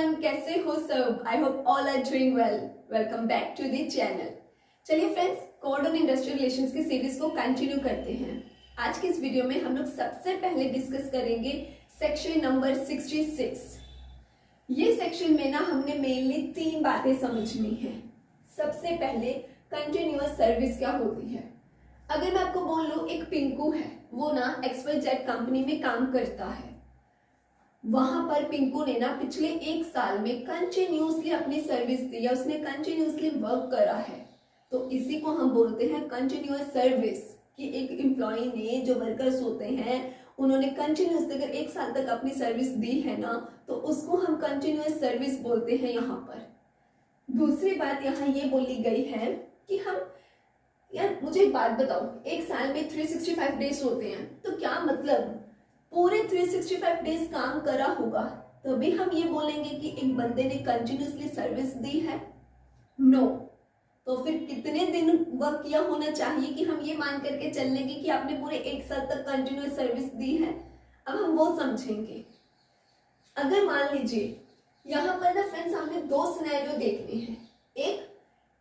Everyone, कैसे हो सब? I hope all are doing well. Welcome back to the channel. चलिए friends, code on industrial relations की series को कंटिन्यू करते हैं। आज की इस वीडियो में हम लोग सबसे पहले डिस्कस करेंगे सेक्शन नंबर 66। ये सेक्शन में ना हमने मेनली 3 बातें समझनी है। सबसे पहले कंटिन्यूअस सर्विस क्या होती है। अगर मैं आपको बोल लूं एक पिंकू है, वो ना XYZ कंपनी में काम करता है। वहां पर पिंकू ने ना पिछले 1 साल में कंटिन्यूसली अपनी सर्विस दी या उसने कंटिन्यूसली वर्क करा है, तो इसी को हम बोलते हैं कंटिन्यूअस सर्विस। कि एक एम्प्लॉय ने, जो वर्कर्स होते हैं, उन्होंने कंटिन्यूसली अगर 1 साल तक अपनी सर्विस दी है ना, तो उसको हम कंटिन्यूअस सर्विस बोलते हैं। यहाँ पर दूसरी बात यहाँ ये बोली गई है कि हम, यार मुझे एक बात बताओ, 1 साल में 365 डेज होते हैं, तो क्या मतलब पूरे 365 डेज काम करा होगा तभी हम ये बोलेंगे कि एक बंदे ने कंटिन्यूसली सर्विस दी है? नो। तो फिर कितने दिन वर्क किया होना चाहिए कि हम ये मान करके चल लेंगे कि आपने पूरे 1 साल तक कंटिन्यूस सर्विस दी है? अब हम वो समझेंगे। अगर मान लीजिए यहाँ पर ना फ्रेंड्स, हमने 2 सिनेरियो देखने हैं। एक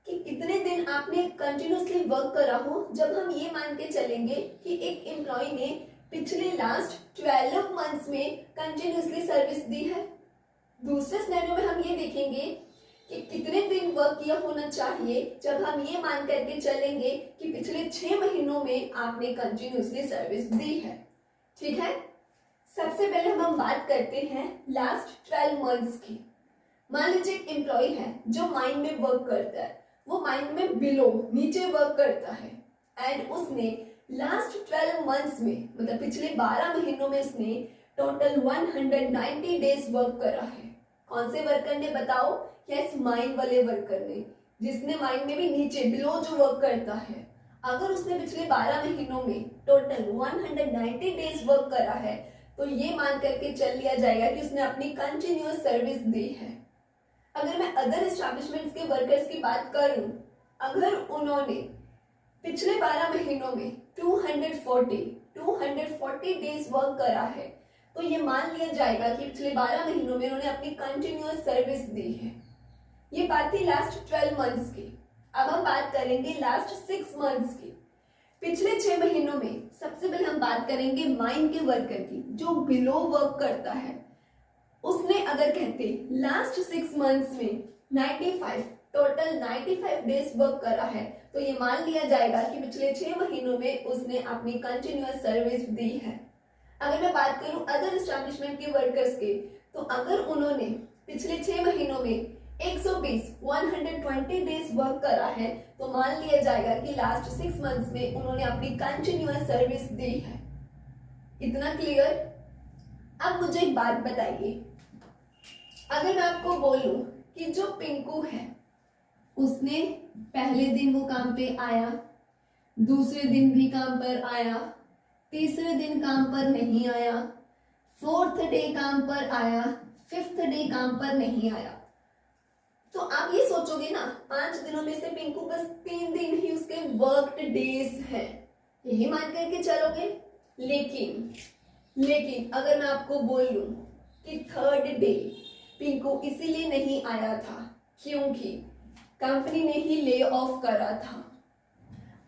कि कितने दिन आपने कंटिन्यूसली वर्क करा हो, जब हम ये मान के चलेंगे कि एक एम्प्लॉय ने पिछले लास्ट 12 मंथ्स में कंटिन्यूसली सर्विस दी है। दूसरे सिनेरियो में हम ये देखेंगे कि कितने दिन वर्क किया होना चाहिए, जब हम ये मान करके चलेंगे कि पिछले 6 महीनों में आपने कंटिन्यूसली सर्विस दी है। ठीक है, सबसे पहले हम बात करते हैं लास्ट 12 मंथ्स की। मान लीजिए एक एम्प्लॉय है जो माइन में वर्क करता है, वो माइन में बिलो नीचे वर्क करता है, एंड उसने लास्ट 12 मंथ्स में, मतलब पिछले 12 महीनों में उसने टोटल 190 डेज वर्क करा है। कौन से वर्कर ने बताओ? यस, माइन वाले वर्कर ने, जिसने माइन में भी नीचे बिलो जो वर्क करता है। अगर उसने पिछले 12 महीनों में टोटल 190 डेज वर्क करा है, तो ये मान करके चल लिया जाएगा कि उसने अपनी कंटिन्यूअस सर्विस दी है। अगर मैं अदर एस्टैब्लिशमेंट्स के वर्कर्स की बात करूं, अगर उन्होंने पिछले 12 महीनों में 240 डेज वर्क करा है, तो ये मान लिया जाएगा कि पिछले 12 महीनों में उन्होंने अपनी कंटिन्यूअस सर्विस दी है। ये बात थी लास्ट 12 मंथ्स की। अब हम बात करेंगे लास्ट 6 मंथ्स की। पिछले 6 महीनों में सबसे पहले हम बात करेंगे माइन के वर्कर की, जो बिलो वर्क करता है। उसने अगर कहते लास्ट 6 मंथ्स में 95 डेज वर्क करा है, तो ये मान लिया जाएगा कि पिछले 6 महीनों में उसने अपनी कंटिन्यूअस सर्विस दी है। अगर मैं बात करूं अदर एस्टैब्लिशमेंट के वर्कर्स के, तो अगर उन्होंने पिछले 6 महीनों में 120 डेज वर्क करा है, तो मान लिया जाएगा कि लास्ट 6 मंथ्स में उन्होंने अपनी कंटिन्यूअस सर्विस दी है। इतना क्लियर? अब मुझे एक बात बताइए, अगर मैं आपको बोलूं कि जो पिंकू है, उसने पहले दिन वो काम पे आया, दूसरे दिन भी काम पर आया, तीसरे दिन काम पर नहीं आया, 4th डे काम पर आया, 5th डे काम पर नहीं आया, तो आप ये सोचोगे ना 5 दिनों में से पिंकू बस 3 दिन ही उसके वर्कड डेज है, यही मान करके चलोगे। लेकिन अगर मैं आपको बोलूं कि 3rd डे पिंकू इसीलिए नहीं आया था क्योंकि कंपनी ने ही ले ऑफ करा था।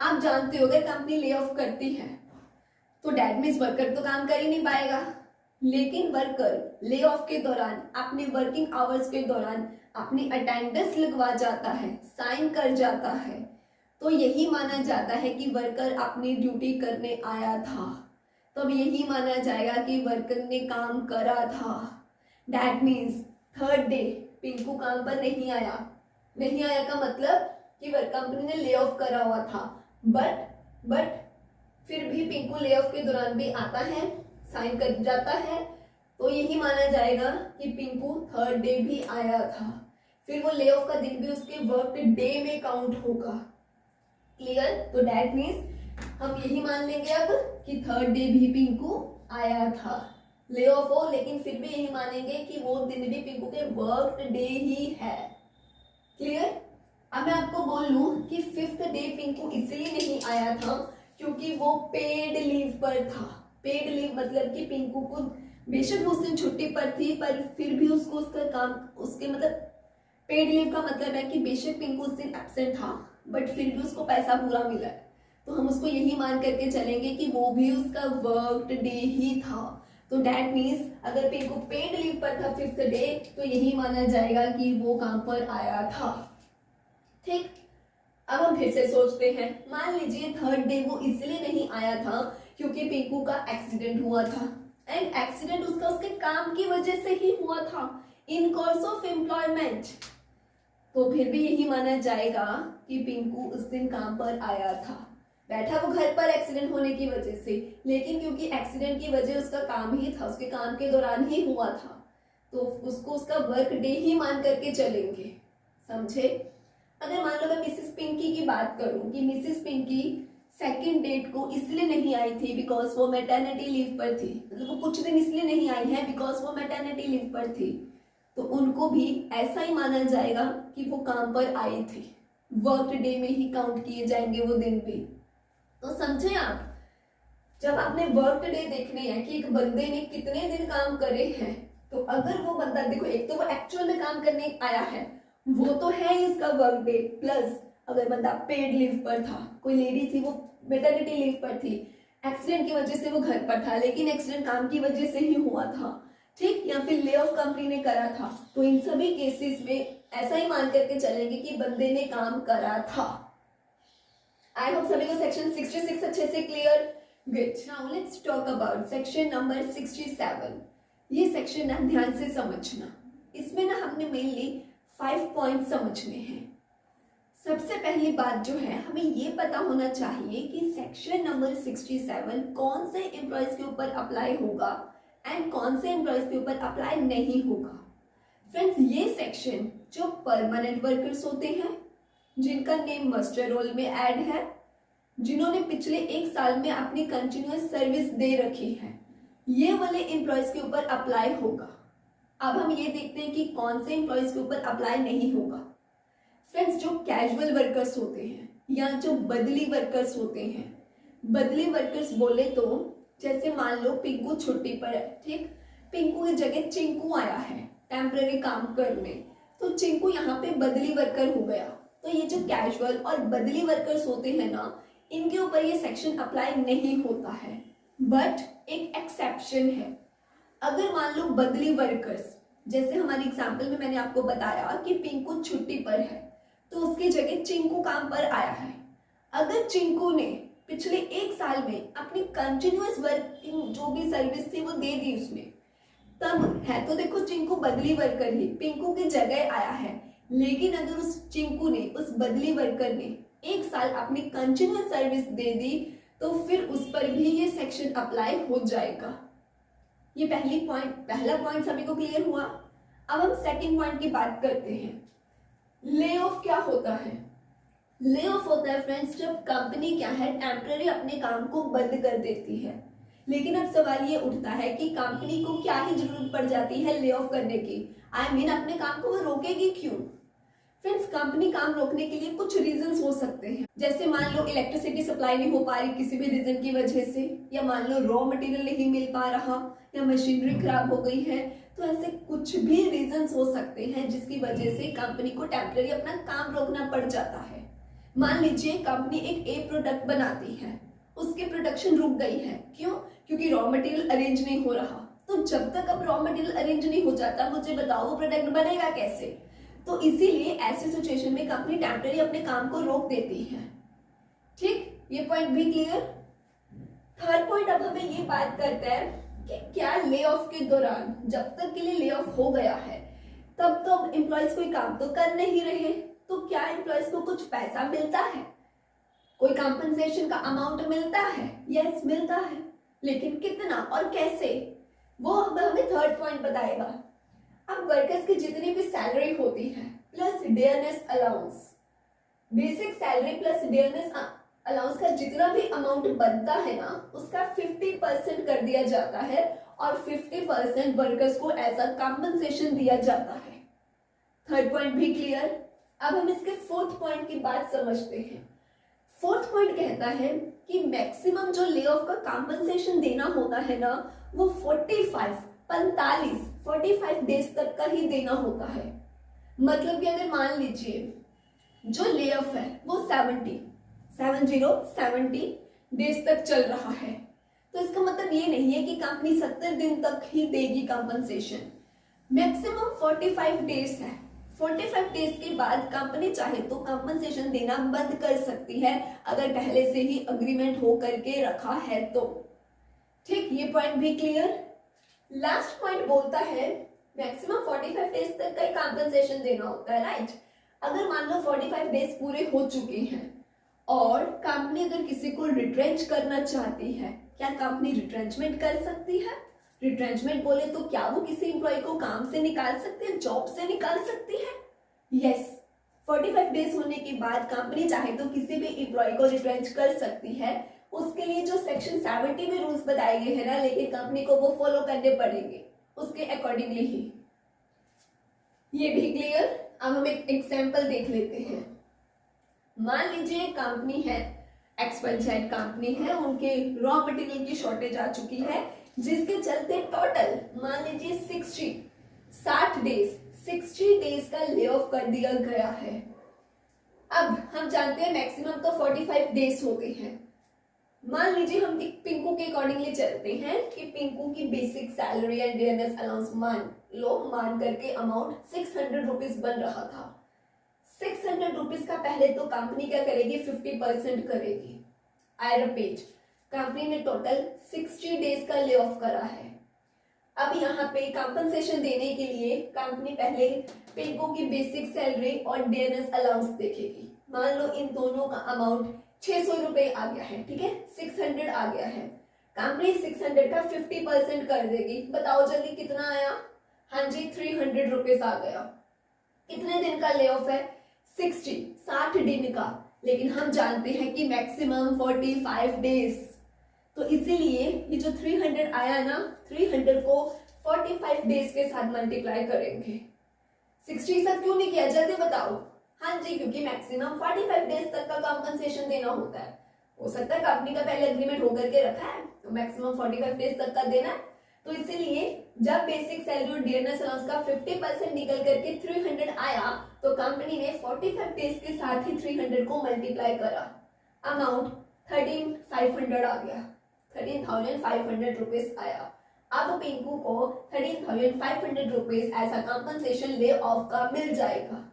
आप जानते हो अगर कंपनी ले ऑफ करती है तो डैट मीन्स वर्कर तो काम कर ही नहीं पाएगा, लेकिन वर्कर ले ऑफ के दौरान अपने वर्किंग आवर्स के दौरान अपनी अटेंडेंस लगवा जाता है, साइन कर जाता है, तो यही माना जाता है कि वर्कर अपनी ड्यूटी करने आया था। तब यही माना जाएगा कि वर्कर ने काम करा था। That means 3rd day Pinku काम पर नहीं आया का मतलब कि कंपनी ने ले ऑफ करा हुआ था, बट फिर भी पिंकू ले ऑफ के दौरान भी आता है, साइन कर जाता है, तो यही माना जाएगा कि पिंकू 3rd डे भी आया था। फिर वो ले ऑफ का दिन भी उसके वर्क डे में काउंट होगा। क्लियर? तो दैट मीन्स हम यही मान लेंगे अब कि 3rd डे भी पिंकू आया था। ले ऑफ हो लेकिन फिर भी यही मानेंगे कि वो दिन भी पिंकू के वर्क डे ही है। क्लियर? अब मैं आपको बोल लूं कि 5th डे पिंकू इसलिए नहीं आया था क्योंकि वो पेड लीव पर था। पेड लीव मतलब कि पिंकू को बेशक वो उस दिन छुट्टी पर थी, पर फिर भी उसको उसका काम, उसके मतलब पेड लीव का मतलब है कि बेशक पिंकू उस दिन एब्सेंट था बट फिर भी उसको पैसा पूरा मिला है। तो हम उसको यही मान करके चलेंगे कि वो भी उसका वर्क डे ही था। तो डैट मीन्स अगर पिंकू पेड लीव पर था 5th डे, तो यही माना जाएगा कि वो काम पर आया था। ठीक, अब हम फिर से सोचते हैं, मान लीजिए 3rd डे वो इसलिए नहीं आया था क्योंकि पिंकू का एक्सीडेंट हुआ था, एंड एक्सीडेंट उसका उसके काम की वजह से ही हुआ था, इन कोर्स ऑफ एम्प्लॉयमेंट। तो फिर भी यही माना जाएगा कि पिंकू उस दिन काम पर आया था। बैठा वो घर पर एक्सीडेंट होने की वजह से, लेकिन क्योंकि एक्सीडेंट की वजह उसका काम ही था, उसके काम के दौरान ही हुआ था, तो उसको उसका वर्क डे ही मान करके चलेंगे। समझे? अगर मान लो मैं मिसेस पिंकी की बात करूं कि मिसेस पिंकी 2nd डेट को इसलिए नहीं आई थी बिकॉज वो मैटरनिटी लीव पर थी, मतलब वो कुछ दिन इसलिए नहीं आई है बिकॉज वो मैटरनिटी लीव पर थी, तो उनको भी ऐसा ही माना जाएगा कि वो काम पर आई थी, वर्क डे में ही काउंट किए जाएंगे वो दिन भी। तो समझे आप, जब आपने वर्क डे देखने हैं कि एक बंदे ने कितने दिन काम करे हैं, तो अगर वो बंदा देखो, एक तो वो एक्चुअल में काम करने आया है, वो तो है ही इसका वर्क डे, प्लस अगर बंदा पेड लीव पर था, कोई लेडी थी वो मैटरनिटी लीव पर थी, एक्सीडेंट की वजह से वो घर पर था, लेकिन एक्सीडेंट काम की वजह से ही हुआ था, ठीक, या फिर ले ऑफ कंपनी ने करा था, तो इन सभी केसेस में ऐसा ही मान करके चलेंगे कि बंदे ने काम करा था। आई होप सभी को सेक्शन 66 अच्छे से clear. Good, now let's talk about section number 67। ये सेक्शन ना ध्यान से समझना, इसमें ना हमने मेनली 5 पॉइंट समझने हैं। सबसे पहली बात जो है, हमें ये पता होना चाहिए कि सेक्शन नंबर 67 कौन से एम्प्लॉयज के ऊपर अप्लाई होगा एंड कौन से एम्प्लॉयज के ऊपर अप्लाई नहीं होगा। फ्रेंड्स, ये सेक्शन जो परमानेंट वर्कर्स होते हैं, जिनका नेम मस्टर रोल में ऐड है, जिन्होंने पिछले 1 साल में अपनी कंटिन्यूअस सर्विस दे रखी है, ये वाले एम्प्लॉयज के ऊपर अप्लाई होगा। अब हम ये देखते हैं कि कौन से एम्प्लॉयज के ऊपर अप्लाई नहीं होगा। फ्रेंड्स, जो कैजुअल वर्कर्स होते हैं या जो बदली वर्कर्स होते हैं, बदली वर्कर्स बोले तो जैसे मान लो पिंकू छुट्टी पर है, ठीक, पिंकू की जगह चिंकू आया है टेम्पररी काम करने, तो चिंकू यहाँ पे बदली वर्कर हो गया। तो ये जो कैजुअल और बदली वर्कर्स होते हैं ना, इनके ऊपर ये सेक्शन अप्लाई नहीं होता है, बट एक एक्सेप्शन है। अगर मान लो बदली वर्कर्स, जैसे हमारी एग्जाम्पल में मैंने आपको बताया कि पिंकू छुट्टी पर है, तो उसकी जगह चिंकू काम पर आया है। अगर चिंकू ने पिछले 1 साल में अपनी कंटिन्यूअस वर्किंग जो भी सर्विस थी वो दे दी उसमें, तब है तो देखो चिंकू बदली वर्कर ही पिंकू की जगह आया है। लेकिन अगर उस चिंकू ने, उस बदली वर्कर ने 1 साल अपनी कंटिन्यूअस सर्विस दे दी, तो फिर उस पर भी ये सेक्शन अप्लाई हो जाएगा। ये पहला पॉइंट सभी को क्लियर हुआ। अब हम सेकंड पॉइंट की बात करते हैं। ले ऑफ क्या होता है? ले ऑफ होता है फ्रेंड्स जब कंपनी क्या है, टेम्पररी अपने काम को बंद कर देती है। लेकिन अब सवाल ये उठता है कि कंपनी को क्या ही जरूरत पड़ जाती है ले ऑफ करने की, आई मीन अपने काम को वो रोकेगी क्यों? फ्रेंड्स, कंपनी काम रोकने के लिए कुछ रीजंस हो सकते हैं, जैसे मान लो इलेक्ट्रिसिटी सप्लाई नहीं हो पा रही किसी भी रीजन की वजह से, या मान लो रॉ मटेरियल नहीं मिल पा रहा, या मशीनरी खराब हो गई है। तो ऐसे कुछ भी रीजंस हो सकते हैं जिसकी वजह से कंपनी को टेम्पररी अपना काम रोकना पड़ जाता है। मान लीजिए कंपनी एक ए प्रोडक्ट बनाती है, उसकी प्रोडक्शन रुक गई है, क्यों? क्योंकि रॉ मटेरियल अरेंज नहीं हो रहा। तो जब तक अब रॉ मटेरियल अरेंज नहीं हो जाता, मुझे बताओ वो प्रोडक्ट बनेगा कैसे? तो इसीलिए ऐसी सिचुएशन में कंपनी टेम्पररी अपने काम को रोक देती है। ठीक, ये पॉइंट भी क्लियर। थर्ड पॉइंट, अब हमें ये बात करते हैं कि क्या ले ऑफ के दौरान, जब तक के लिए ले ऑफ हो गया है तब तो एम्प्लॉयज कोई काम तो कर नहीं रहे, तो क्या एम्प्लॉयज को कुछ पैसा मिलता है, कोई कॉम्पनसेशन का अमाउंट मिलता है? यस, मिलता है, लेकिन कितना और कैसे, वो हमें थर्ड पॉइंट बताएगा। अब वर्कर्स की जितनी भी सैलरी होती है plus dearness allowance, basic salary plus dearness allowance का जितना भी अमाउंट बनता है ना, उसका 50% कर दिया जाता है और 50% वर्कर्स को एज अ कॉम्पनसेशन दिया जाता है। थर्ड पॉइंट भी क्लियर। अब हम इसके फोर्थ पॉइंट की बात समझते हैं। फोर्थ पॉइंट कहता है कि मैक्सिमम जो ले ऑफ का कॉम्पनसेशन देना होता है ना, वो 45 45 डेज तक का ही देना होता है। मतलब कि अगर मान लीजिए जो ले ऑफ है वो 70 डेज तक चल रहा है, तो इसका मतलब ये नहीं है कि कंपनी 70 दिन तक ही देगी कंपनसेशन। मैक्सिमम 45 डेज है। 45 डेज के बाद कंपनी चाहे तो कंपनसेशन देना बंद कर सकती है, अगर पहले से ही अग्रीमेंट हो करके रखा है तो। ठीक, ये पॉइंट भी क्लियर। लास्ट पॉइंट बोलता है मैक्सिमम 45 डेज तक का कंपनसेशन देना होता है, राइट। अगर मान लो 45 डेज पूरे हो चुके हैं और कंपनी अगर किसी को रिट्रेंच करना चाहती है, क्या कंपनी रिट्रेंचमेंट कर सकती है? रिट्रेंचमेंट बोले तो क्या वो किसी एम्प्लॉय को काम से निकाल सकती है, जॉब से निकाल सकती है? यस, 45 डेज होने के बाद कंपनी चाहे तो किसी भी एम्प्लॉय को रिट्रेंच कर सकती है। उसके लिए जो सेक्शन 70 में रूल्स बताए गए हैं ना, लेकिन कंपनी को वो फॉलो करने पड़ेंगे उसके अकॉर्डिंगली ही। ये भी क्लियर। अब हम एक एग्जांपल देख लेते हैं। मान लीजिए कंपनी है, XYZ कंपनी है, उनके रॉ मटेरियल की शॉर्टेज आ चुकी है, जिसके चलते टोटल मान लीजिए 60 डेज का ले ऑफ कर दिया गया है। अब हम जानते हैं मैक्सिमम तो 45 डेज हो गए हैं। मान लीजिए हम पिंकू के अकॉर्डिंगली चलते हैं कि पिंकू की basic salary and dearness allowance मान करके अमाउंट 600 रुपीज बन रहा था। 600 रुपीज का पहले तो कंपनी क्या करेगी, 50% करेगी। आई रिपीट, कंपनी ने टोटल 60 डेज का ले ऑफ करा है। अब यहाँ पे कंपनसेशन देने के लिए कंपनी पहले पिंकू की बेसिक सैलरी और डियरनेस अलाउंस देखेगी। मान लो इन दोनों का अमाउंट 600 रुपए आ गया है, ठीक है, 600 आ गया है। कंपनी 600 का 50% कर देगी। बताओ जल्दी कितना आया? हाँ जी, 300 रुपीज आ गया। कितने दिन का ले ऑफ है? 60 दिन का। लेकिन हम जानते हैं कि मैक्सिमम 45 डेज, तो इसीलिए ये जो 300 आया ना, 300 को 45 डेज के साथ मल्टीप्लाई करेंगे। 60 साथ क्यों नहीं किया, जल्दी बताओ। हाँ जी, क्योंकि मैक्सिमम 45 डेज तक का कंपनसेशन देना होता है। हो सकता है कंपनी का पहले एग्रीमेंट होकर के रखा है तो मैक्सिमम 45 डेज तक का देना है, तो इसीलिए जब बेसिक सैलरी और डियरनेस अलाउंस का 50% निकल करके 300 आया, तो कंपनी ने 45 डेज के साथ ही 300 को मल्टीप्लाई करा। अमाउंट 13,500 आ गया, 13,500 रुपीज आया। अब पिंकू को 13,500 रुपीज ऐसा कंपनसेशन ले ऑफ का मिल जाएगा।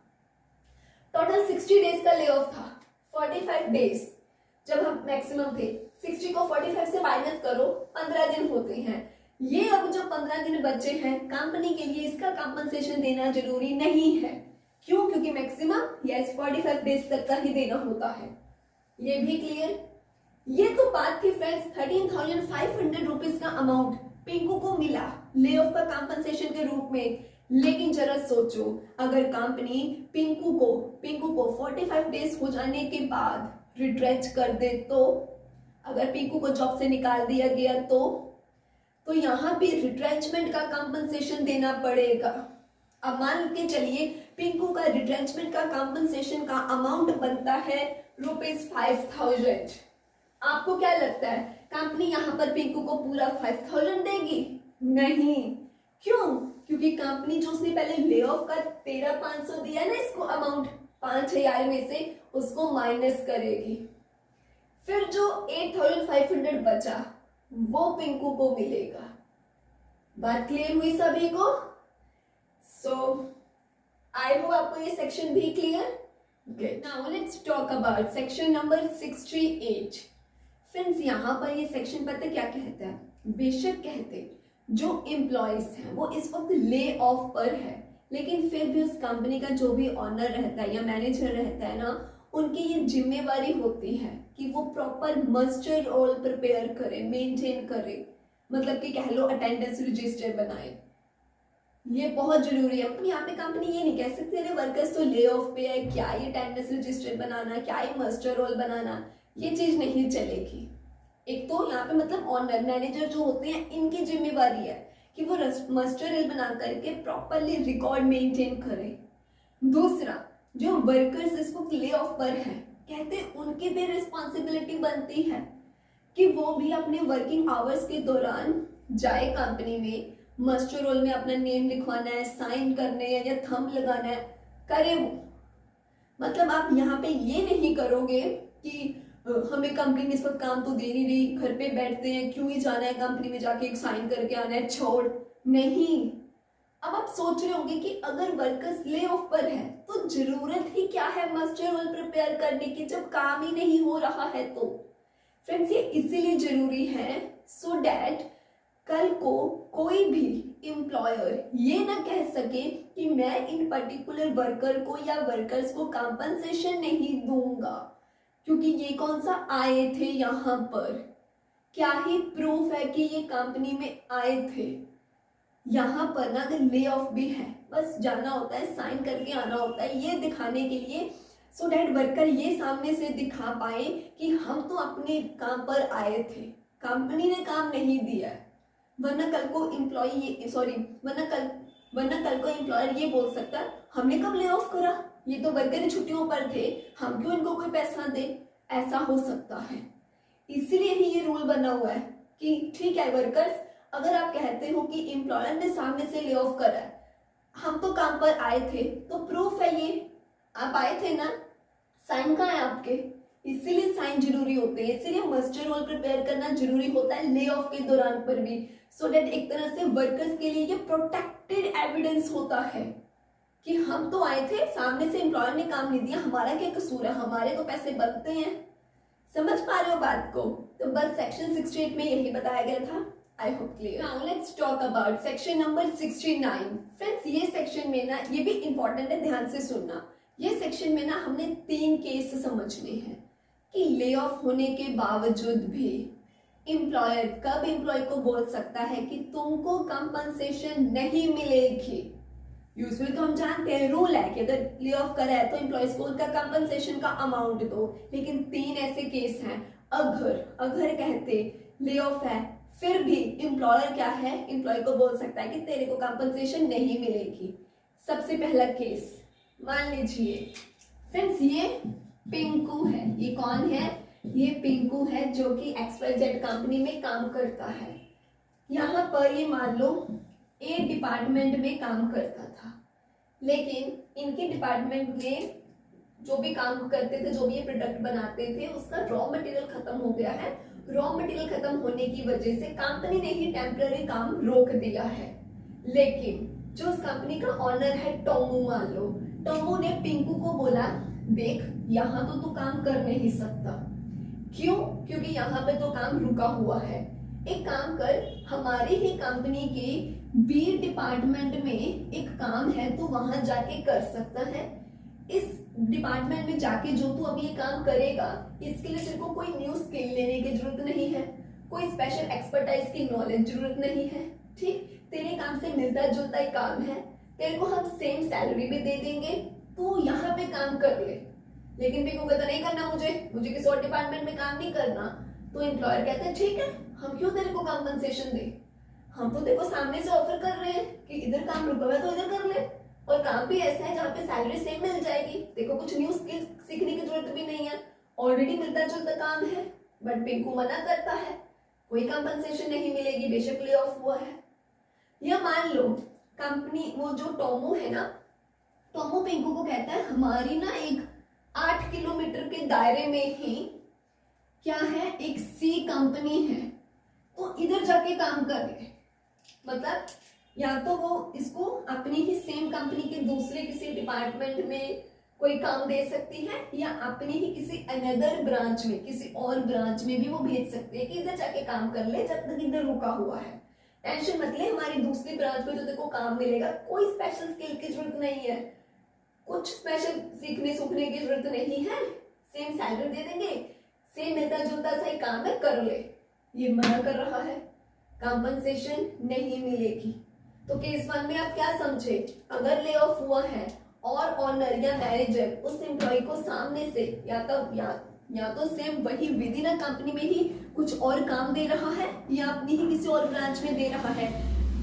टोटल 60 डेज का ले ऑफ था, 45 डेज जब हम मैक्सिमम थे। 60 को 45 से माइनस करो, 15 दिन होते हैं। ये अब जो 15 दिन बचे हैं, कंपनी के लिए इसका कंपनसेशन देना जरूरी नहीं है। क्यों? क्योंकि मैक्सिमम यस 45 डेज तक का ही देना होता है। ये भी क्लियर। ये तो बात थी फ्रेंड्स 13,500 रुपीज का अमाउंट पिंकू को मिला ले ऑफ का कंपनसेशन के रूप में। लेकिन जरा सोचो, अगर कंपनी पिंकू को 45 डेज हो जाने के बाद रिट्रेंच कर दे तो, अगर पिंकू को जॉब से निकाल दिया गया तो यहाँ पे रिट्रेंचमेंट का कंपनसेशन देना पड़ेगा। अब मान के चलिए पिंकू का रिट्रेंचमेंट का कंपनसेशन का अमाउंट बनता है ₹5,000। आपको क्या लगता है कंपनी यहाँ पर पिंकू को पूरा 5,000 देगी? नहीं। क्यों? क्योंकि कंपनी जो उसने पहले ले ऑफ का 13,500 दिया ना, इसको अमाउंट 5,000 में से उसको माइनस करेगी। फिर जो 8,500 बचा वो पिंकू को मिलेगा। बात क्लियर हुई सभी को? सो आई होप आपको ये सेक्शन भी clear. Good. Now let's talk about section number 68. Friends यहाँ पर ये सेक्शन पता क्या कहता है? बेशक कहते जो एम्प्लॉयज हैं वो इस वक्त ले ऑफ पर है, लेकिन फिर भी उस कंपनी का जो भी ऑनर रहता है या मैनेजर रहता है ना, उनकी ये जिम्मेवारी होती है कि वो प्रॉपर मस्टर रोल प्रिपेयर करे, मेंटेन करे, मतलब कि कह लो अटेंडेंस रजिस्टर बनाए। ये बहुत जरूरी है। यहाँ पे कंपनी ये नहीं कह सकती अरे वर्कर्स तो ले ऑफ पे है, क्या ये अटेंडेंस रजिस्टर बनाना, क्या ये मस्टर रोल बनाना, ये चीज नहीं चलेगी। एक तो यहाँ पे मतलब ऑनर मैनेजर जो होते हैं इनकी जिम्मेवारी है कि वो मस्टर रोल बना करके प्रॉपरली रिकॉर्ड मेंटेन करें। दूसरा, जो वर्कर्स इस वक्त ले ऑफ पर है, कहते उनकी भी रिस्पॉन्सिबिलिटी बनती है कि वो भी अपने वर्किंग आवर्स के दौरान जाए कंपनी में, मस्टर रोल में अपना नेम लिखवाना है, साइन करने हैं या थंब लगाना है, करे वो। मतलब आप यहाँ पे ये नहीं करोगे कि हमें कंपनी ने इस वक्त काम तो दे नहीं रही, घर पे बैठते हैं, क्यों ही जाना है कंपनी में जाके एक साइन करके आना है, छोड़। नहीं, अब आप सोच रहे होंगे कि अगर वर्कर्स ले ऑफ पर है तो जरूरत ही क्या है मस्टर रोल प्रिपेयर करने की जब काम ही नहीं हो रहा है। तो फ्रेंड्स ये इसीलिए जरूरी है सो डैट कल को कोई भी एम्प्लॉयर ये ना कह सके कि मैं इन पर्टिकुलर वर्कर को या वर्कर्स को कंपनसेशन नहीं दूंगा क्योंकि ये कौन सा आए थे यहाँ पर, क्या ही प्रूफ है कि ये कंपनी में आए थे। यहाँ पर ना अगर ले ऑफ भी है बस जाना होता है, साइन करके आना होता है, ये दिखाने के लिए सो डैट वर्कर ये सामने से दिखा पाए कि हम तो अपने काम पर आए थे, कंपनी ने काम नहीं दिया। वरना कल को एम्प्लॉयर ये बोल सकता है हमने कब ले ऑफ करा, ये तो वर्कर छुट्टियों पर थे, हम क्यों इनको कोई पैसा दे, ऐसा हो सकता है। इसीलिए ही ये रूल बना हुआ है कि ठीक है वर्कर्स, अगर आप कहते हो कि एम्प्लॉयर ने सामने से ले ऑफ करा है, हम तो काम पर आए थे, तो प्रूफ है ये, आप आए थे ना, साइन कहाँ है आपके। इसीलिए साइन जरूरी होते हैं, इसीलिए मस्टर रोल प्रिपेयर करना जरूरी होता है ले ऑफ के दौरान पर भी, सो डैट एक तरह से वर्कर्स के लिए ये प्रोटेक्टेड एविडेंस होता है कि हम तो आए थे, सामने से एम्प्लॉयर ने काम नहीं दिया, हमारा क्या कसूर है, हमारे तो पैसे बनते हैं। समझ पा रहे हो बात को। तो बस सेक्शन 68 में यही बताया गया था। I hope clear. Now let's talk about section number 69। Friends ये सेक्शन में ना, ये भी इंपॉर्टेंट है, ध्यान से सुनना। ये सेक्शन में ना हमने 3 केस समझने हैं कि ले ऑफ होने के बावजूद भी एम्प्लॉयर कब एम्प्लॉय को बोल सकता है कि तुमको कंपनसेशन नहीं मिलेगी। यूजुअली तो हम जानते हैं रूल है कि अगर ले ऑफ करा है तो एम्प्लॉयज को उनका कंपनसेशन का अमाउंट दो, लेकिन 3 ऐसे केस हैं अगर कहते ले ऑफ है फिर भी एम्प्लॉयर क्या है, एम्प्लॉय को बोल सकता है कि तेरे को कंपनसेशन नहीं मिलेगी। सबसे पहला केस मान लीजिए फ्रेंड्स ये पिंकू है, ये कौन है, ये पिंकू है जो कि XYZ कंपनी में काम करता है। यहाँ पर ये मान लो ए डिपार्टमेंट में काम करता था, लेकिन इनके डिपार्टमेंट में जो भी काम करते थे, जो भी ये प्रोडक्ट बनाते थे, उसका रॉ मटेरियल खत्म हो गया है। रॉ मटेरियल खत्म होने की वजह से कंपनी ने ही टेम्पररी काम रोक दिया है। लेकिन जो उस कंपनी का ऑनर है टोमू, मान लो टोमू ने पिंकू को बोला देख यहाँ तो तू काम कर नहीं सकता, क्यों, क्योंकि यहाँ पे तो काम रुका हुआ है, एक काम कर, हमारी ही कंपनी के बी डिपार्टमेंट में एक काम है, तू वहां जाके कर सकता है। इस डिपार्टमेंट में जाके जो तू अभी ये काम करेगा, इसके लिए तेरे को कोई न्यू स्किल लेने की जरूरत नहीं है, कोई स्पेशल एक्सपर्टाइज की नॉलेज जरूरत नहीं है, ठीक, तेरे काम से मिलता जुलता ही काम है, तेरे को हम सेम सैलरी भी दे देंगे, तू यहाँ पे काम कर ले। लेकिन पिंकू कहता नहीं करना, मुझे किसी और डिपार्टमेंट में काम नहीं करना। तो एम्प्लॉयर कहते हैं ठीक है, हम क्यों तेरे को कंपनसेशन दे, हम तो देखो सामने से ऑफर कर रहे हैं कि इधर काम रुका हुआ है तो इधर कर ले, और काम भी ऐसा है जहाँ पे सैलरी सेम मिल जाएगी, देखो कुछ न्यू स्किल सीखने की जरूरत भी नहीं है, ऑलरेडी मिलता जुलता काम है। बट पिंकू मना करता है, कोई कंपनसेशन नहीं मिलेगी, बेशक ले ऑफ हुआ है। या मान लो कंपनी, वो जो टोमो है ना, टोमो पिंकू को कहता है हमारी ना एक 8 किलोमीटर के दायरे में ही क्या है, एक सी कंपनी है, तो इधर जाके काम कर ले। मतलब या तो वो इसको अपनी ही सेम कंपनी के दूसरे किसी डिपार्टमेंट में कोई काम दे सकती है, या अपनी ही किसी अनदर ब्रांच में, किसी और ब्रांच में भी वो भेज सकती है कि इधर जाके काम कर ले जब तक इधर रुका हुआ है। टेंशन मत ले, हमारी दूसरी ब्रांच में जो तेरे को काम मिलेगा, कोई स्पेशल स्किल की जरूरत नहीं है, कुछ स्पेशल सीखने सूखने की जरूरत नहीं है, सेम सैलरी दे देंगे, सेम मिलता जुलता सा ही काम है, कर ले। ये मना कर रहा है, कंपनसेशन नहीं मिलेगी। तो केस 1 में आप क्या समझे, अगर ले ऑफ हुआ है और ऑनर या मैनेजर उस एम्प्लॉय को सामने से या तो सेम वही विद इन कंपनी में ही कुछ और काम दे रहा है, या अपनी ही किसी और ब्रांच में दे रहा है,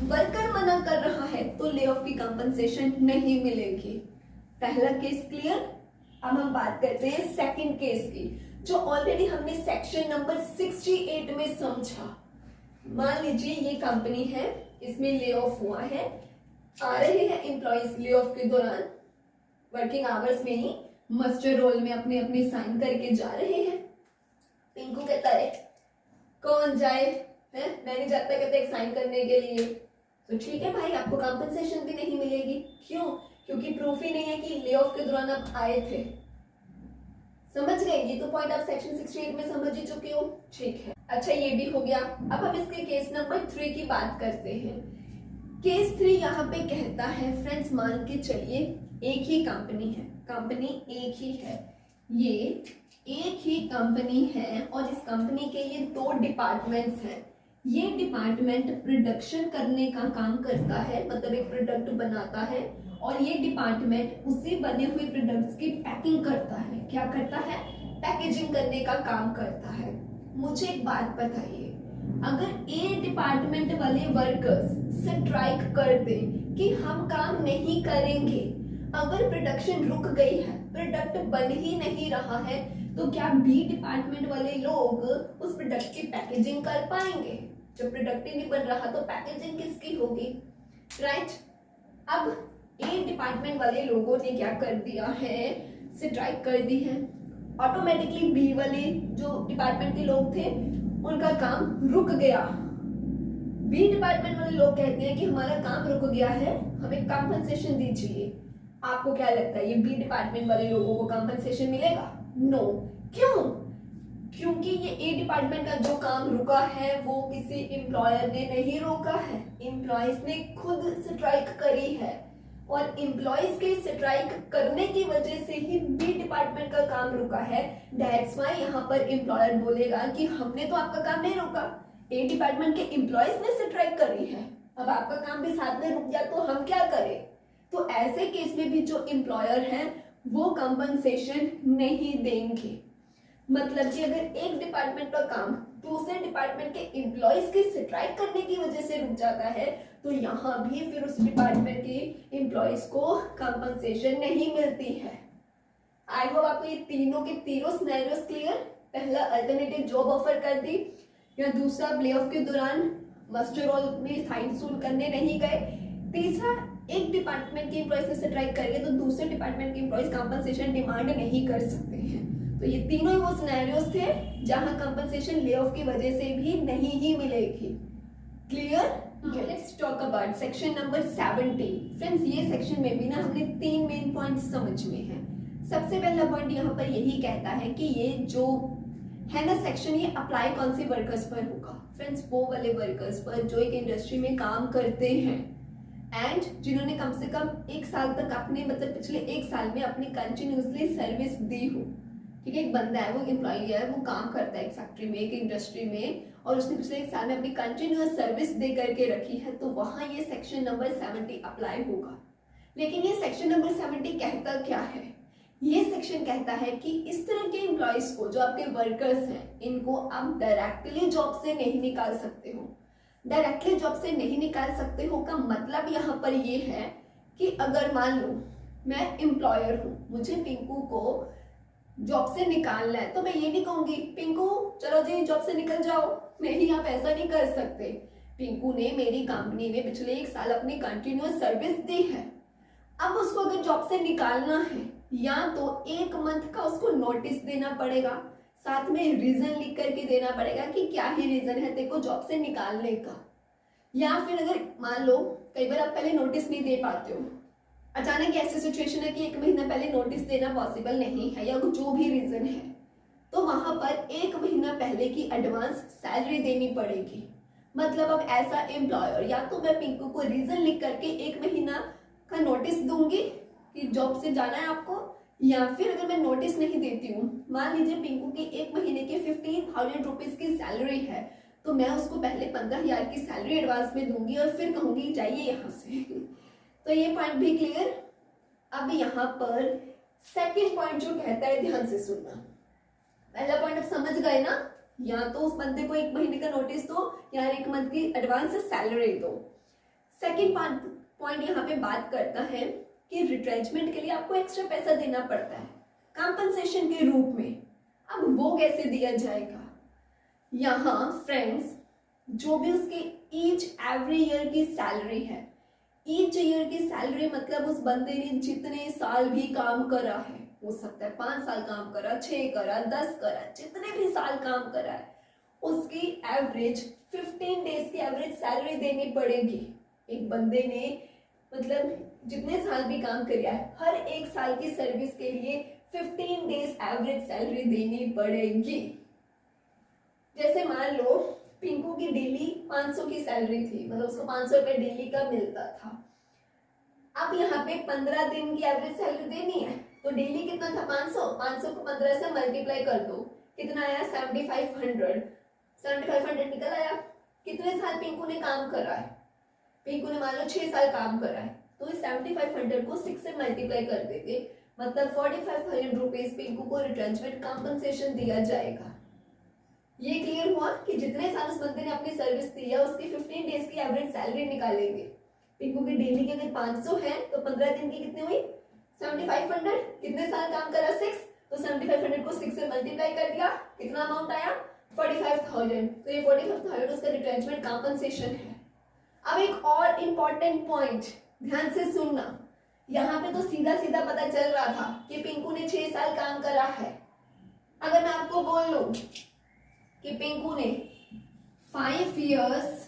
वर्कर मना कर रहा है, तो ले ऑफ की कंपनसेशन नहीं मिलेगी। पहला केस क्लियर। अब हम बात करते हैं सेकंड केस की, जो ऑलरेडी हमने सेक्शन नंबर 68 में समझा। मान लीजिए ये कंपनी है इसमें ले ऑफ हुआ है, आ रहे हैं एम्प्लॉइज ले ऑफ के दौरान वर्किंग आवर्स में ही मस्टर रोल में अपने अपने साइन करके जा रहे हैं। पिंकू कहता है कौन जाए, है मैं नहीं जाता, कहते एक साइन करने के लिए। तो ठीक है भाई, आपको कॉम्पनसेशन भी नहीं मिलेगी। क्यों? क्योंकि प्रूफ ही नहीं है कि ले ऑफ के दौरान आप आए थे। समझ गए? ये तो पॉइंट आप सेक्शन 68 में समझ ही चुके हो। ठीक है, अच्छा ये भी हो गया। अब हम इसके केस नंबर 3 की बात करते हैं। केस 3 यहाँ पे कहता है फ्रेंड्स, मान के चलिए एक ही कंपनी है, कंपनी एक ही है, ये एक ही कंपनी है और इस कंपनी के ये 2 डिपार्टमेंट्स हैं। ये डिपार्टमेंट प्रोडक्शन करने का काम करता है, मतलब एक प्रोडक्ट बनाता है, और ये डिपार्टमेंट उसी बने हुए प्रोडक्ट्स की पैकिंग करता है। क्या करता है? पैकेजिंग करने का काम करता है। मुझे एक बात बताइए, अगर ए डिपार्टमेंट वाले वर्कर्स स्ट्राइक कर दे कि हम काम नहीं करेंगे, अगर प्रोडक्शन रुक गई है, प्रोडक्ट बन ही नहीं रहा है, तो क्या बी डिपार्टमेंट वाले लोग उस प्रोडक्ट की पैकेजिंग कर पाएंगे? जब प्रोडक्ट ही नहीं बन रहा तो पैकेजिंग किसकी होगी? राइट। अब ए डिपार्टमेंट वाले लोगों ने क्या कर दिया है? स्ट्राइक कर दी है। ऑटोमेटिकली बी वाले जो डिपार्टमेंट के लोग थे उनका काम रुक गया। बी डिपार्टमेंट वाले लोग कहते हैं कि हमारा काम रुक गया है, हमें कॉम्पनसेशन दीजिए। आपको क्या लगता है, ये बी डिपार्टमेंट वाले लोगों को कॉम्पनसेशन मिलेगा? नो। क्यों? क्योंकि ये ए डिपार्टमेंट का जो काम रुका है वो किसी एम्प्लॉयर ने नहीं रोका है, एम्प्लॉयज ने खुद स्ट्राइक करी है, और एम्प्लॉयज के स्ट्राइक करने की वजह से ही बी डिपार्टमेंट का काम रुका है। दैट्स व्हाई यहाँ पर एम्प्लॉयर बोलेगा कि हमने तो आपका काम नहीं रोका, ए डिपार्टमेंट के एम्प्लॉयज ने स्ट्राइक करी है, अब आपका काम भी साथ में रुक गया तो हम क्या करें? तो ऐसे केस में भी जो एम्प्लॉयर हैं वो कंपनसेशन नहीं देंगे। मतलब कि अगर एक डिपार्टमेंट का काम दूसरे डिपार्टमेंट के एम्प्लॉयज के स्ट्राइक करने की वजह से रुक जाता है, तो यहाँ भी फिर उस डिपार्टमेंट के एम्प्लॉयज को कंपनसेशन नहीं मिलती है। आई होप आपको ये तीनों के तीनों सिनेरियोस क्लियर। पहला, अल्टरनेटिव जॉब ऑफर कर दी, या दूसरा, ले ऑफ के दौरान मस्टर रोल में साइन सून करने नहीं गए। तीसरा, एक डिपार्टमेंट के एम्प्लॉयज से स्ट्राइक करेंगे तो दूसरे डिपार्टमेंट के एम्प्लॉयज कंपनसेशन डिमांड नहीं कर सकते हैं। तो ये तीनों ही वो सिनेरियोस थे जहां कंपनसेशन ले ऑफ की वजह से भी नहीं ही मिलेगी। Clear? Let's talk about section number 70। Friends, ये सेक्शन में भी ना हमने 3 मेन पॉइंट्स समझ में हैं। सबसे पहला पॉइंट यहाँ पर यही कहता है कि ये जो है ना सेक्शन, ये अप्लाई कौन से वर्कर्स पर होगा? फ्रेंड्स, वो वाले वर्कर्स पर जो एक इंडस्ट्री में काम करते हैं एंड जिन्होंने कम से कम 1 साल तक अपने, मतलब पिछले 1 साल में अपनी कंटिन्यूसली सर्विस दी हो। ठीक है, एक बंदा है, वो एम्प्लॉय है, वो काम करता है एक फैक्ट्री में, एक इंडस्ट्री में, और उसने पिछले 1 साल में अपनी कंटिन्यूअस सर्विस दे करके रखी है, तो वहां ये सेक्शन नंबर 70 अप्लाई होगा। लेकिन ये सेक्शन नंबर 70 कहता क्या है? ये सेक्शन कहता है कि इस तरह के एम्प्लॉयज को, जो आपके वर्कर्स हैं, इनको आप डायरेक्टली जॉब से नहीं निकाल सकते हो। डायरेक्टली जॉब से नहीं निकाल सकते हो का मतलब यहाँ पर ये है कि अगर मान लो मैं एम्प्लॉयर हूँ, मुझे पिंकू को जॉब से निकालना है, तो मैं ये नहीं कहूंगी पिंकू चलो जी जॉब से निकल जाओ। नहीं, आप ऐसा नहीं कर सकते। पिंकू ने मेरी कंपनी में पिछले 1 साल अपनी कंटिन्यूअस सर्विस दी है, अब उसको अगर जॉब से निकालना है, या तो 1 मंथ का उसको नोटिस देना पड़ेगा, साथ में रीजन लिख करके देना पड़ेगा कि क्या ही रीजन है तेरे को जॉब से निकालने का। या फिर अगर मान लो कई बार आप पहले नोटिस नहीं दे पाते हो, अचानक ऐसी सिचुएशन है कि 1 महीना पहले नोटिस देना पॉसिबल नहीं है, या जो भी रीजन है, तो वहां पर 1 महीना पहले की एडवांस सैलरी देनी पड़ेगी। मतलब अब ऐसा एम्प्लॉयर, या तो मैं पिंकू को रीजन लिख करके 1 महीना का नोटिस दूंगी कि जॉब से जाना है आपको, या फिर अगर मैं नोटिस नहीं देती हूँ, मान लीजिए पिंकू की 1 महीने की 15,000 रुपीज की सैलरी है, तो मैं उसको पहले 15,000 की सैलरी एडवांस में दूंगी और फिर कहूंगी जाइए यहाँ से। तो ये पॉइंट भी क्लियर। अब यहाँ पर सेकंड पॉइंट जो कहता है, ध्यान से सुनना। पहला पॉइंट आप समझ गए ना, या तो उस बंदे को 1 महीने का नोटिस दो या 1 मंथ की एडवांस सैलरी दो। सेकंड पॉइंट यहाँ पे बात करता है कि रिट्रेंचमेंट के लिए आपको एक्स्ट्रा पैसा देना पड़ता है कंपनसेशन के रूप में। अब वो कैसे दिया जाएगा? यहाँ फ्रेंड्स जो भी उसकी ईच एवरी ईयर की सैलरी है, ईच ईयर की सैलरी मतलब उस बंदे ने जितने साल भी काम करा है, हो सकता है 5 साल काम करा, 6 करा, 10 करा, जितने भी साल काम करा है, उसकी एवरेज 15 डेज की एवरेज सैलरी देनी पड़ेगी। एक बंदे ने मतलब जितने साल भी काम किया है, हर एक साल की सर्विस के लिए 15 डेज एवरेज सैलरी देनी पड़ेगी। जैसे मान लो पिंकू की डेली 500 की सैलरी थी, मतलब उसको 500 रुपए डेली का मिलता था। अब यहाँ पे 15 दिन की एवरेज सैलरी देनी है, तो डेली कितना था 500, 500 को 15 से मल्टीप्लाई कर दो, कितना आया 7500, 7500 निकल आया। कितने साल पिंकू ने काम करा है, पिंकू ने मान लो 6 साल काम करा है, तो इस 7500 को 6 से मल्टीप्लाई कर देंगे, मतलब 45,000 रुपीज पिंकू को रिट्रेंचमेंट कॉम्पनसेशन दिया जाएगा। ये क्लियर हुआ कि जितने साल उस बंदे ने अपनी सर्विस दी है उसकी 15 डेज की एवरेज सैलरी निकालेंगे। पिंकू की डेली की अगर 500 है तो 15 दिन की कितनी हुई 7500, कितने साल काम करा 6, तो 7500 को 6 से मल्टीप्लाई कर दिया, कितना अमाउंट आया 45,000, तो ये 45,000 उसका रिट्रेंचमेंट कॉम्पनसेशन है। अब एक और इम्पोर्टेंट पॉइंट ध्यान से सुनना, यहाँ पे तो सीधा सीधा पता चल रहा था कि पिंकू ने 6 साल काम करा है। अगर मैं आपको बोल लूं कि पिंकू ने 5 इयर्स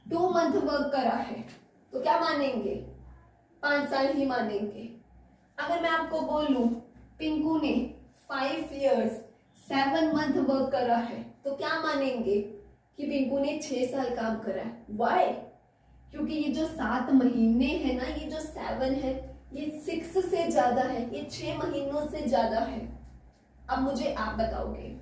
2 मंथ वर्क करा है, तो क्या मानेंगे 5 साल ही मानेंगे। अगर मैं आपको बोलूं पिंकू ने 5 इयर्स 7 मंथ वर्क करा है, तो क्या मानेंगे कि पिंकू ने 6 साल काम करा है। वाई? क्योंकि ये जो 7 महीने है ना, ये जो 7 है ये 6 से ज्यादा है, ये 6 महीनों से ज्यादा है। अब मुझे आप बताओगे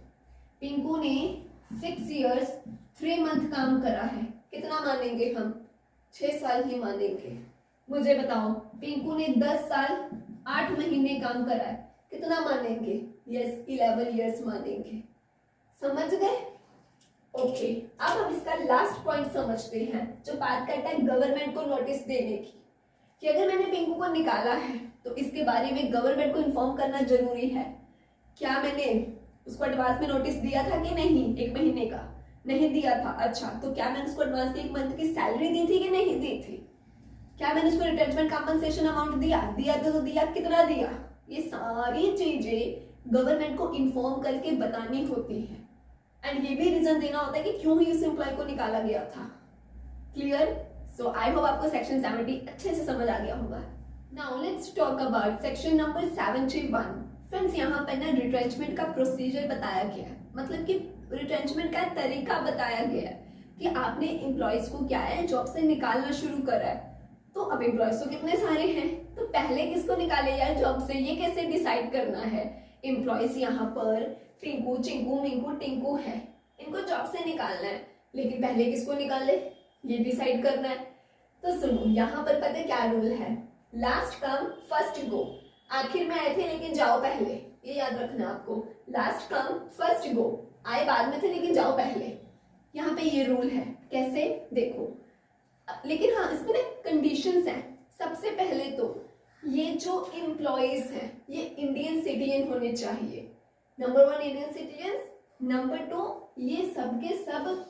पिंकू ने 6 इयर्स 3 मंथ काम करा है, कितना मानेंगे हम 6 साल ही मानेंगे। मुझे बताओ पिंकू ने 10 साल 8 महीने काम करा है, कितना मानेंगे, यस 11 इयर्स मानेंगे। समझ गए? ओके, अब हम इसका लास्ट पॉइंट समझते हैं जो बात करता है गवर्नमेंट को नोटिस देने की, कि अगर मैंने पिंकू को निकाला है तो इसके बारे में गवर्नमेंट को इन्फॉर्म करना जरूरी है। क्या मैंने उसको एडवांस में नोटिस दिया था कि नहीं, 1 महीने का नहीं दिया था, अच्छा तो क्या मैंने उसको एडवांस में 1 मंथ की सैलरी दी थी कि नहीं दी थी, क्या मैंने उसको रिटेंचमेंट कॉम्पनसेशन अमाउंट दिया तो दिया, कितना दिया, ये सारी चीजें गवर्नमेंट को इन्फॉर्म करके बतानी होती है। एंड ये भी रीजन देना होता है कि क्यों ही उस एम्प्लॉय को निकाला गया था। क्लियर? सो आई होप आपको सेक्शन 70 अच्छे से समझ आ गया होगा। Now let's talk about section number 71। Friends यहाँ पर ना रिट्रेंचमेंट का प्रोसीजर बताया गया है, मतलब कि रिट्रेंचमेंट का तरीका बताया गया है कि आपने एम्प्लॉयज को क्या है जॉब से निकालना शुरू करा है। तो अब एम्प्लॉयज तो कितने सारे हैं, तो पहले किसको निकाले यार जॉब से, ये कैसे डिसाइड करना है। एम्प्लॉयज यहाँ पर टिंकू, चिंकू, मिंकू, टिंकू है, इनको जॉब से निकालना है, लेकिन पहले किसको निकाले ये डिसाइड करना है। तो सुनो यहाँ पर पता है क्या रूल है, लास्ट कम फर्स्ट गो। आखिर में आए थे लेकिन जाओ पहले, ये याद रखना आपको, लास्ट कम फर्स्ट गो, आए बाद में थे लेकिन जाओ पहले। यहाँ पे ये रूल है, कैसे देखो, लेकिन हाँ इसमें ना कंडीशंस हैं। सबसे पहले तो ये जो एम्प्लॉयज हैं ये इंडियन सिटीजन होने चाहिए, नंबर 1 इंडियन सिटीजन, नंबर 2 ये सबके सब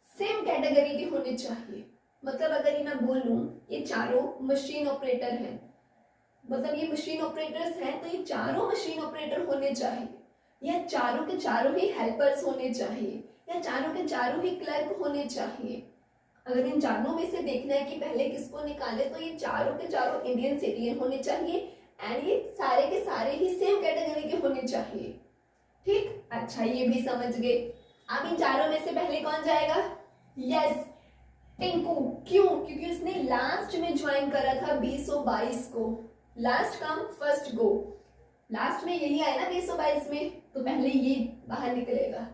सेम कैटेगरी के होने चाहिए। मतलब अगर ये मैं बोलूं ये चारों मशीन ऑपरेटर हैं, मतलब ये मशीन ऑपरेटर्स हैं, तो ये चारों मशीन ऑपरेटर होने चाहिए, या चारों के चारों ही हेल्पर्स होने चाहिए, या चारों के चारों ही क्लर्क होने चाहिए। अगर इन चारों में से देखना है कि पहले किसको निकाले, तो ये चारों के चारों इंडियन सिटीजन होने चाहिए एंड ये सारे के सारे ही सेम कैटेगरी के होने चाहिए। ठीक, अच्छा ये भी समझ गए। अब इन चारों में से पहले कौन जाएगा, यस टिंकू। क्यों? क्योंकि उसने लास्ट में ज्वाइन करा था 2022 को, last come first go, last में यही आया ना 2022 में, तो पहले ये बाहर निकलेगा।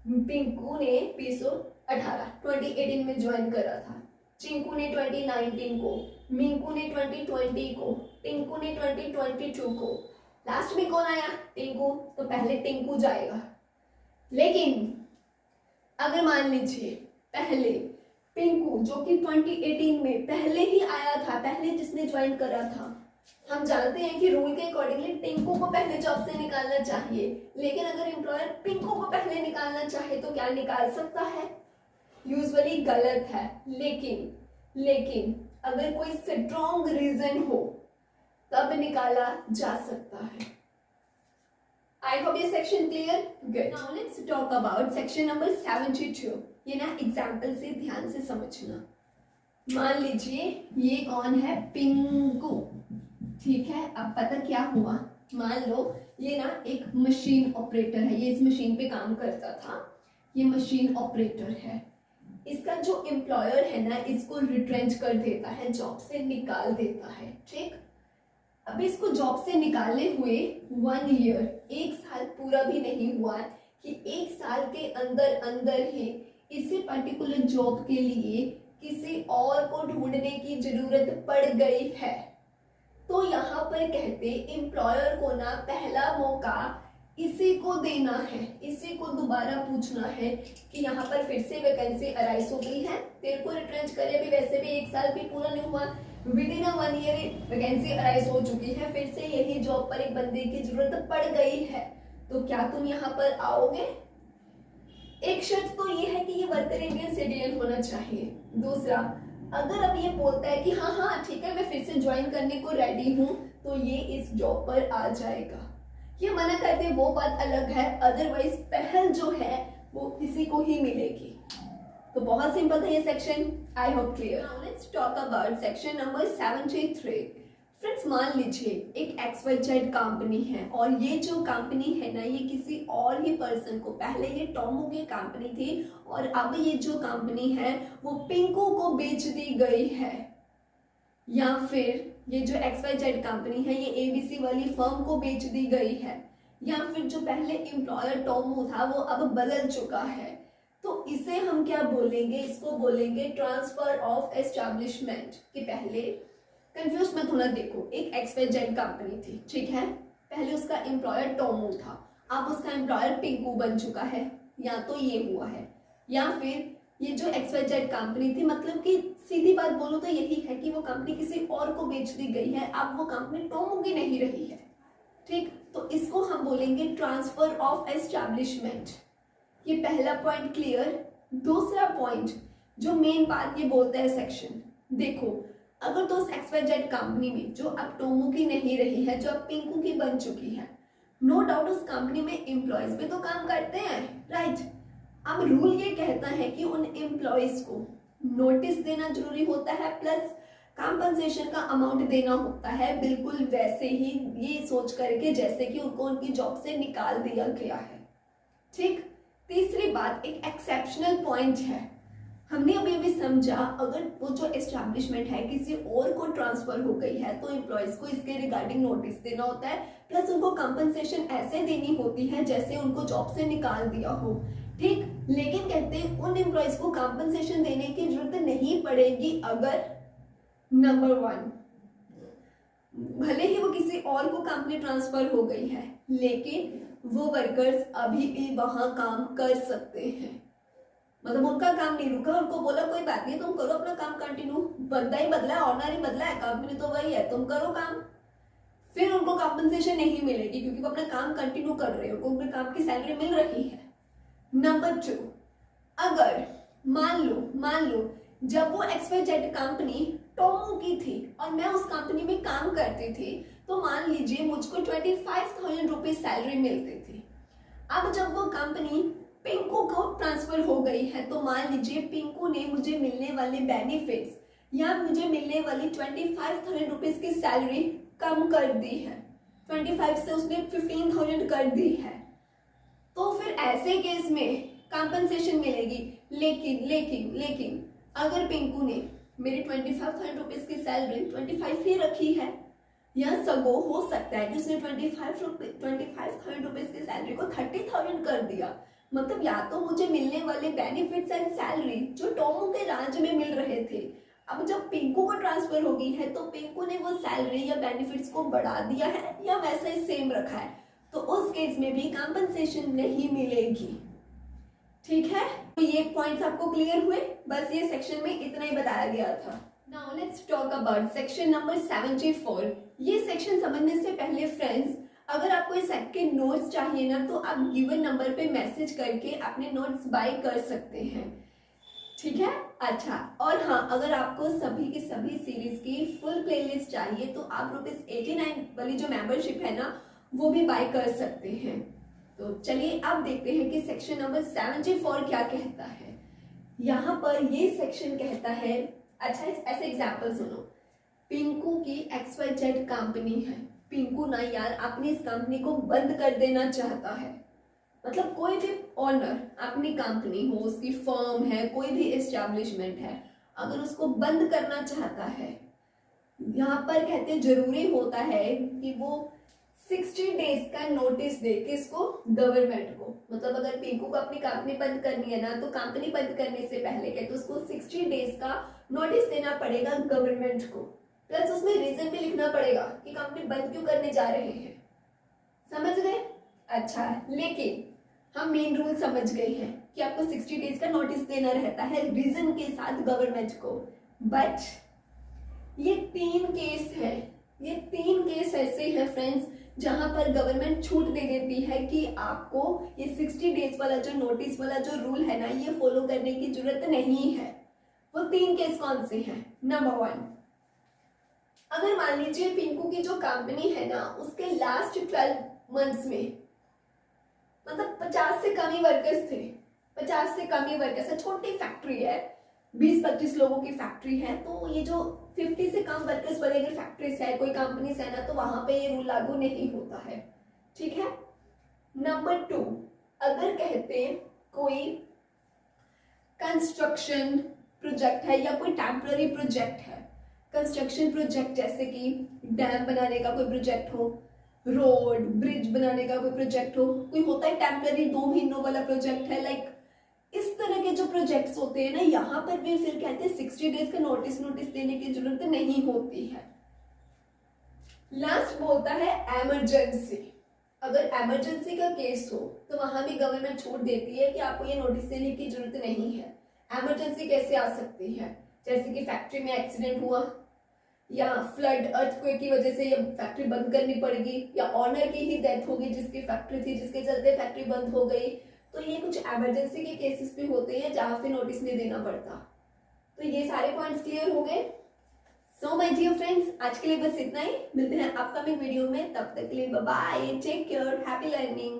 पिंकू ने 2018 में ज्वाइन करा था, चिंकू ने 2019 को, मिंकू ने 2020 को, टिंकू ने 2022 को, लास्ट में कौन आया टिंकू, तो पहले टिंकू जाएगा। लेकिन अगर मान लीजिए पहले पिंकू जो कि 2018 में पहले ही आया था, पहले जिसने ज्वाइन करा था, हम जानते हैं कि रूल के अकॉर्डिंगली टिंकू को पहले जॉब से निकालना चाहिए, लेकिन अगर एम्प्लॉयर पिंकू को पहले निकालना चाहे तो क्या निकाल सकता है? यूजुअली गलत है, लेकिन अगर कोई स्ट्रॉन्ग रीजन हो तब निकाला जा सकता है। आई होप ये section clear. Good, now let's talk about section number 72। ये ना एग्जाम्पल से ध्यान से समझना। मान लीजिए ये कौन है? पिंकू, ठीक है। अब पता क्या हुआ, मान लो ये ना एक मशीन ऑपरेटर है, ये इस मशीन पे काम करता था, ये मशीन ऑपरेटर है। इसका जो एम्प्लॉयर है ना इसको रिट्रेंच कर देता है, जॉब से निकाल देता है, ठीक। अब इसको जॉब से निकाले हुए 1 ईयर, 1 साल पूरा भी नहीं हुआ है कि 1 साल के अंदर अंदर ही इसी पर्टिकुलर जॉब के लिए किसी और को ढूंढने की जरूरत पड़ गई है। तो यहाँ पर कहते एम्प्लॉयर को ना पहला मौका इसी को देना है, इसी को दोबारा पूछना है कि यहाँ पर फिर से वैकेंसी अराइज हो गई है, तेरे को रिट्रेंच करे, अभी वैसे भी 1 साल भी पूरा नहीं हुआ, with in 1 year vacancy arise हो चुकी है, फिर से यही जॉब पर एक बंदे की जरूरत पड़ गई है, तो क्या तुम यहाँ पर आओगे? एक शर्त तो ये है कि ये वर्कर इंडियन सिटीजन होना चाहिए। दूसरा, अगर अब ये बोलता है कि हाँ ठीक है मैं फिर से ज्वाइन करने को रेडी हूँ, तो ये इस जॉब पर आ जाएगा। ये मना करते वो बात अलग है, अदरवाइज पहल जो है वो किसी को ही मिलेगी। तो बहुत सिंपल था ये section, I hope clear. Now let's talk about section number 73। Friends, मान लीजिए एक XYZ कंपनी है और ये जो कंपनी है ना ये किसी और ही पर्सन को, पहले ये टोमो की कंपनी थी और अब ये जो कंपनी है वो पिंकू को बेच दी गई है, या फिर ये जो XYZ कंपनी है ये ABC वाली फर्म को बेच दी गई है, या फिर जो पहले एम्प्लॉयर टोमो था वो अब बदल चुका है, तो इसे हम क्या बोलेंगे? इसको बोलेंगे ट्रांसफर ऑफ एस्टैब्लिशमेंट। कि पहले कंफ्यूज मत होना, देखो एक XYZ कंपनी थी, ठीक है, पहले उसका एम्प्लॉयर टोमो था, अब उसका एम्प्लॉयर पिंकू बन चुका है, या तो ये हुआ है, या फिर ये जो XYZ कंपनी थी, मतलब कि सीधी बात बोलो तो यही है कि वो कंपनी किसी और को बेच दी गई है, अब वो कंपनी टोमो की नहीं रही है, ठीक। तो इसको हम बोलेंगे ट्रांसफर ऑफ एस्टैब्लिशमेंट। ये पहला पॉइंट क्लियर। दूसरा पॉइंट जो मेन बात ये बोलता है सेक्शन, देखो अगर तो उस XYZ कंपनी में जो अब टोमो की नहीं रही है, जो अब पिंकू की बन चुकी है, नो डाउट उस कंपनी में एम्प्लॉयज भी तो काम करते हैं, राइट। अब रूल ये कहता है कि उन एम्प्लॉयज को नोटिस देना जरूरी होता है, प्लस कॉम्पनसेशन का अमाउंट देना होता है, बिल्कुल वैसे ही ये सोच करके जैसे कि उनको उनकी जॉब से निकाल दिया गया है, ठीक। तीसरी बात, एक एक्सेप्शनल पॉइंट है, हमने अभी अभी समझा अगर वो जो एस्टैब्लिशमेंट है किसी और को ट्रांसफर हो गई है तो एम्प्लॉयज को इसके रिगार्डिंग नोटिस देना होता है, प्लस उनको कंपनसेशन ऐसे देनी होती है जैसे उनको जॉब से निकाल दिया हो, ठीक। लेकिन कहते हैं उन एम्प्लॉयज को कंपनसेशन देने की जरूरत नहीं पड़ेगी अगर नंबर 1 भले ही वो किसी और को कंपनी ट्रांसफर हो गई है लेकिन वो वर्कर्स अभी भी वहां काम कर सकते हैं, मतलब उनका काम नहीं रुका, उनको बोला कोई बात नहीं तुम करो अपना काम कंटिन्यू, बंदा ही बदला है, ऑनर ही बदला है, कंपनी तो वही है, तुम करो काम, फिर उनको कंपनसेशन नहीं मिलेगी क्योंकि वो अपना काम कंटिन्यू कर रहे हैं, उनको उनके काम की सैलरी मिल रही है। नंबर 2, अगर मान लो जब वो XYZ कंपनी टोमो की थी और मैं उस कंपनी में काम करती थी, तो मान लीजिए मुझको 25,000 रुपीज सैलरी मिलती थी। अब जब वो कंपनी पिंकू को ट्रांसफर हो गई है तो मान लीजिए पिंकू ने मुझे मिलने वाले बेनिफिट्स या मुझे मिलने वाली 25,000 रुपीज की सैलरी कम कर दी है, 25 से उसने 15,000 कर दी है, तो फिर ऐसे केस में कंपनसेशन मिलेगी। लेकिन अगर पिंकू ने मेरी 25,000 रुपीज की सैलरी 25 ही रखी है, या सगो हो सकता है कि उसने 25,000 रुपीज की सैलरी को 30,000 कर दिया, मतलब या तो मुझे मिलने वाले बेनिफिट्स एंड सैलरी जो टोमो के राज में मिल रहे थे, अब जब पिंकू को ट्रांसफर हो गई है तो पिंकू ने वो सैलरी या बेनिफिट्स को बढ़ा दिया है या वैसा ही सेम रखा है, तो उस केस में भी कंपनसेशन नहीं मिलेगी, ठीक है। तो ये पॉइंट्स आपको क्लियर हुए, बस ये सेक्शन में इतना ही बताया गया था। Now let's talk about section number 74। ये सेक्शन समझने से पहले फ्रेंड्स, अगर आपको इस सेट के नोट्स चाहिए ना तो आप गिवन नंबर पे मैसेज करके अपने नोट्स बाय कर सकते हैं, ठीक है। अच्छा, और हाँ, अगर आपको सभी की सभी सीरीज की फुल प्लेलिस्ट चाहिए तो आप ₹89 वाली जो मेंबरशिप है ना वो भी बाय कर सकते हैं। तो चलिए अब देखते हैं कि सेक्शन नंबर 74 क्या कहता है। यहाँ पर ये सेक्शन कहता है, अच्छा ऐसे एग्जाम्पल सुनो। पिंकू की XYZ कंपनी है। पिंकू ना यार अपनी इस कंपनी को बंद कर देना चाहता है। मतलब कोई भी ओनर अपनी कंपनी हो, उसकी फर्म है, कोई भी एस्टैब्लिशमेंट है, अगर उसको बंद करना चाहता है, यहाँ पर कहते हैं जरूरी होता है कि वो 60 डेज का नोटिस दे किसको, गवर्नमेंट को। मतलब अगर पिंकू को अपनी कंपनी बंद करनी है ना तो कंपनी बंद करने से पहले कहते उसको 60 डेज का नोटिस देना पड़ेगा गवर्नमेंट को। प्लस उसमें रीजन भी लिखना पड़ेगा कि कंपनी बंद क्यों करने जा रहे हैं। समझ गए? अच्छा, लेकिन हम मेन रूल समझ गए हैं कि आपको 60 डेज का नोटिस देना रहता है रीजन के साथ गवर्नमेंट को। बट ये 3 केस है, ये 3 केस ऐसे हैं फ्रेंड्स जहां पर गवर्नमेंट छूट दे देती है कि आपको ये 60 डेज वाला जो नोटिस वाला जो रूल है ना ये फॉलो करने की जरूरत नहीं है। वो 3 केस कौन से हैं? नंबर 1, अगर मान लीजिए पिंकू की जो कंपनी है ना उसके लास्ट 12 मंथ्स में मतलब 50 से कम ही वर्कर्स थे, 50 से कम ही वर्कर्स है, छोटी फैक्ट्री है, 20-25 लोगों की फैक्ट्री है, तो ये जो 50 से कम वर्कर्स वाले अगर फैक्ट्रीज है, कोई कंपनीज है ना, तो वहां पे ये रूल लागू नहीं होता है, ठीक है। नंबर 2, अगर कहते कोई कंस्ट्रक्शन प्रोजेक्ट है या कोई टेम्पररी प्रोजेक्ट है, कंस्ट्रक्शन प्रोजेक्ट जैसे कि डैम बनाने का कोई प्रोजेक्ट हो, रोड ब्रिज बनाने का कोई प्रोजेक्ट हो, कोई होता है टेम्पररी 2 महीनों वाला प्रोजेक्ट है, लाइक इस तरह के जो प्रोजेक्ट्स होते हैं ना यहाँ पर भी फिर कहते हैं 60 डेज का नोटिस देने की जरूरत नहीं होती है। लास्ट बोलता है इमरजेंसी। अगर इमरजेंसी का केस हो तो वहां भी गवर्नमेंट छूट देती है कि आपको ये नोटिस देने की जरूरत नहीं है। इमरजेंसी कैसे आ सकती है? जैसे कि फैक्ट्री में एक्सीडेंट हुआ या फ्लड अर्थक्वेक की वजह से ये फैक्ट्री बंद करनी पड़ेगी, या ऑनर की ही डेथ होगी जिसकी फैक्ट्री थी जिसके चलते फैक्ट्री बंद हो गई। तो ये कुछ इमरजेंसी के केसेस भी होते हैं जहां पे नोटिस नहीं देना पड़ता। तो ये सारे पॉइंट्स क्लियर हो गए। सो माय डियर फ्रेंड्स, आज के लिए बस इतना ही। मिलते हैं अपकमिंग वीडियो में, तब तक के लिए bye bye, take care, happy learning.